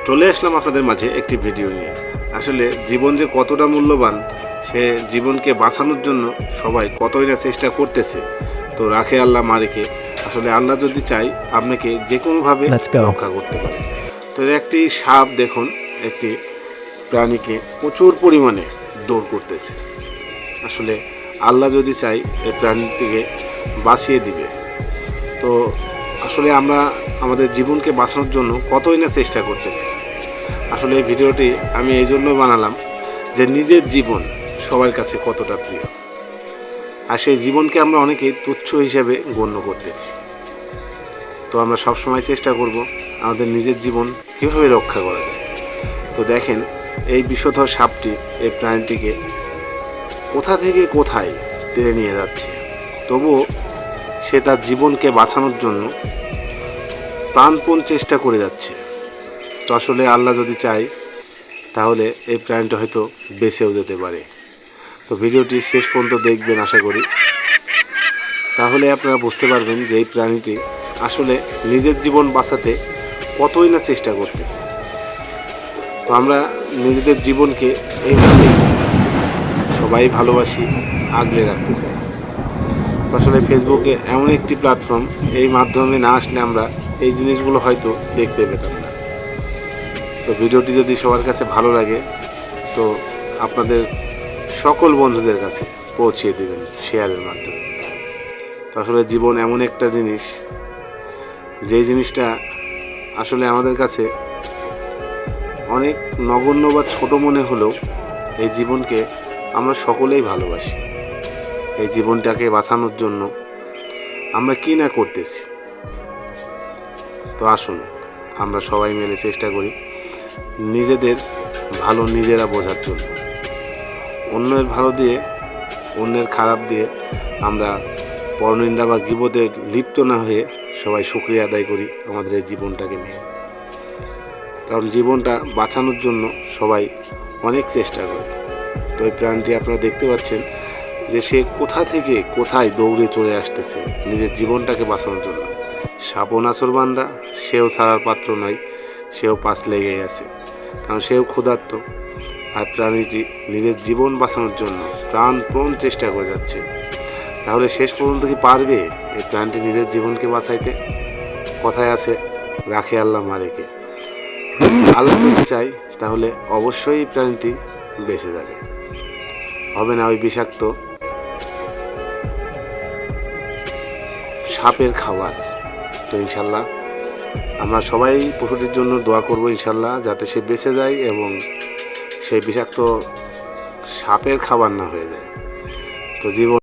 চলে আসলাম আপনাদের মাঝে একটি ভিডিও নিয়ে। আসলে জীবন যে কতটা মূল্যবান, সে জীবনকে বাঁচানোর জন্য সবাই কতই না চেষ্টা করতেছে। তো রাখে আল্লাহ মারেকে, আসলে আল্লাহ যদি চাই আপনাকে যে কোনোভাবে রক্ষা করতে পারে। তো একটি সাপ দেখুন, একটি প্রাণীকে প্রচুর পরিমাণে দৌড় করতেছে। আসলে আল্লাহ যদি চাই এই প্রাণীটিকে বাঁচিয়ে দিবে। তো আসলে আমরা আমাদের জীবনকে বাঁচানোর জন্য কতই না চেষ্টা করতেছি। আসলে এই ভিডিওটি আমি এই জন্য বানালাম যে নিজের জীবন সবার কাছে কতটা প্রিয়, আর সেই জীবনকে আমরা অনেকেই তুচ্ছ হিসেবে গণ্য করতেছি। তো আমরা সবসময় চেষ্টা করব আমাদের নিজের জীবন কীভাবে রক্ষা করা যায়। তো দেখেন, এই বিষধর সাপটি এই প্রাণীটিকে কোথা থেকে কোথায় টেনে নিয়ে যাচ্ছে, তবুও সে তার জীবনকে বাঁচানোর জন্য প্রাণপণ চেষ্টা করে যাচ্ছে। তো আসলে আল্লাহ যদি চায় তাহলে এই প্রাণীটা হয়তো বেঁচেও যেতে পারে। তো ভিডিওটি শেষ পর্যন্ত দেখবেন আশা করি, তাহলে আপনারা বুঝতে পারবেন যে এই প্রাণীটি আসলে নিজের জীবন বাঁচাতে কতই না চেষ্টা করতেছে। তো আমরা নিজেদের জীবনকে এইভাবে সবাই ভালোবাসি, আগলে রাখতে চাই। তো আসলে ফেসবুকে এমন একটি প্ল্যাটফর্ম, এই মাধ্যমে না আসলে আমরা এই জিনিসগুলো হয়তো দেখতে পেতাম না। তো ভিডিওটি যদি সবার কাছে ভালো লাগে তো আপনাদের সকল বন্ধুদের কাছে পৌঁছিয়ে দেবেন শেয়ারের মাধ্যমে। তো আসলে জীবন এমন একটা জিনিস, যেই জিনিসটা আসলে আমাদের কাছে অনেক নগণ্য বা ছোট মনে হলেও এই জীবনকে আমরা সকলেই ভালোবাসি। এই জীবনটাকে বাঁচানোর জন্য আমরা কী না করতেছি। তো আসুন আমরা সবাই মিলে চেষ্টা করি নিজেদের ভালো নিজেরা বোঝার জন্য। অন্যের ভালো দিয়ে, অন্যের খারাপ দিয়ে আমরা পরনিন্দা বা গীবতে লিপ্ত না হয়ে সবাই শুকরিয়া আদায় করি আমাদের এই জীবনটাকে নিয়ে। কারণ জীবনটা বাঁচানোর জন্য সবাই অনেক চেষ্টা করে। তো এই প্রাণটি আপনারা দেখতে পাচ্ছেন যে সে কোথা থেকে কোথায় দৌড়ে চলে আসতেছে নিজের জীবনটাকে বাঁচানোর জন্য। সাপও নাছোড়বান্দা, সেও ছাড়ার পাত্র নয়, সেও পাশ লেগেই আছে, কারণ সেও ক্ষুধার্ত। আর প্রাণীটি নিজের জীবন বাঁচানোর জন্য প্রাণপণ চেষ্টা করে যাচ্ছে। তাহলে শেষ পর্যন্ত কি পারবে এই প্রাণীটি নিজের জীবনকে বাঁচাইতে? কথায় আছে, রাখে আল্লাহ মারেকে। আল্লাহ যদি চাই তাহলে অবশ্যই এই প্রাণীটি বেঁচে যাবে, হবে না ওই বিষাক্ত সাপের খাবার। তো ইনশাল্লাহ আমরা সবাই পশুটির জন্য দোয়া করব, ইনশাল্লাহ যাতে সে বেঁচে যায় এবং সেই বিষাক্ত সাপের খাবার না হয়ে যায়। তো জীবন